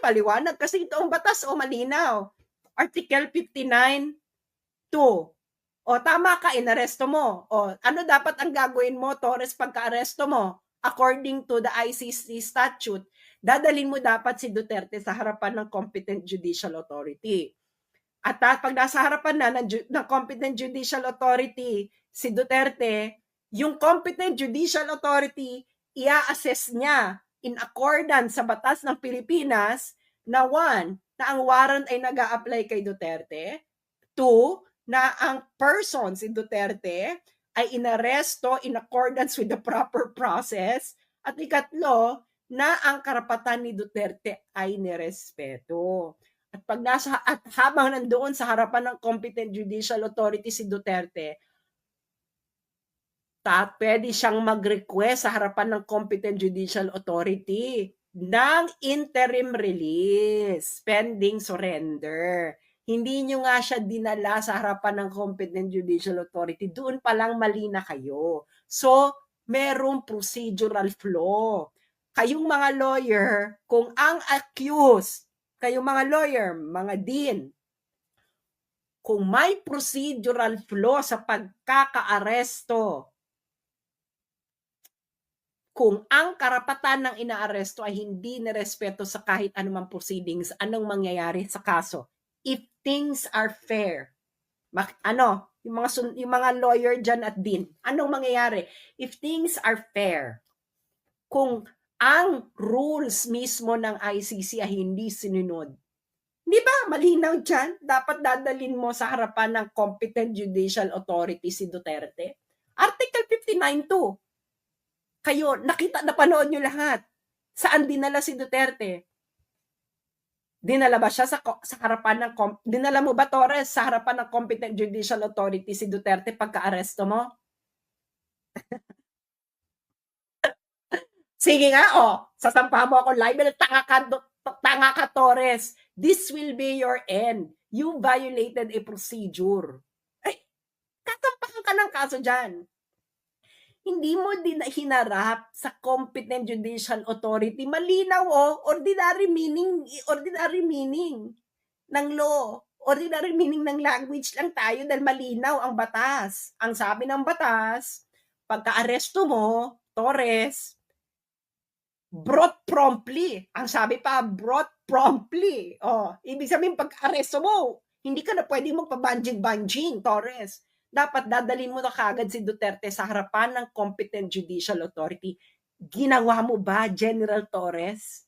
Paliwanag kasi ito ang batas o malinaw. Article 59(2). O tama ka, inaresto mo. O ano dapat ang gagawin mo, Torres, pagka-aresto mo? According to the ICC statute, dadalhin mo dapat si Duterte sa harapan ng competent judicial authority. At pag nasa harapan na ng competent judicial authority si Duterte, yung competent judicial authority, ia-assess niya in accordance sa batas ng Pilipinas na one, na ang warrant ay nag-a-apply kay Duterte. Two, na ang person, si Duterte, ay inaresto in accordance with the proper process. At ikatlo, na ang karapatan ni Duterte ay nirespeto. At habang nandoon sa harapan ng competent judicial authority si Duterte, pwede siyang mag-request sa harapan ng competent judicial authority ng interim release pending surrender. Hindi nyo nga siya dinala sa harapan ng competent judicial authority. Doon pa lang mali na kayo. So, merong procedural flaw. Kayong mga lawyer, kung ang accused, kayong mga lawyer, mga dean, kung may procedural flaw sa pagkakaaresto, kung ang karapatan ng inaaresto ay hindi nirespeto sa kahit anumang proceedings, anong mangyayari sa kaso? If things are fair, yung mga lawyer dyan at din, anong mangyayari? If things are fair, kung ang rules mismo ng ICC ay hindi sinunod, di ba malinaw dyan? Dapat dadalhin mo sa harapan ng competent judicial authority si Duterte. Article 59(2). Kayo, napanood nyo lahat. Saan dinala si Duterte? Dinala ba siya sa harapan ng dinala mo ba, Torres, sa harapan ng competent judicial authority si Duterte pagka-aresto mo? Sige nga, sasampahan mo ako libel, tanga ka, Torres. This will be your end. You violated a procedure. Ay, katampakan ka ng kaso dyan. Hindi mo din hinarap sa competent judicial authority. Malinaw, ordinary meaning ng law. Ordinary meaning ng language lang tayo dahil malinaw ang batas. Ang sabi ng batas, pagka-aresto mo, Torres, brought promptly. Ang sabi pa, brought promptly. Ibig sabihin, pag-aresto mo, hindi ka na pwede magpabanjing-banjing, Torres. Dapat dadalhin mo na kagad si Duterte sa harapan ng competent judicial authority. Ginawa mo ba, General Torres?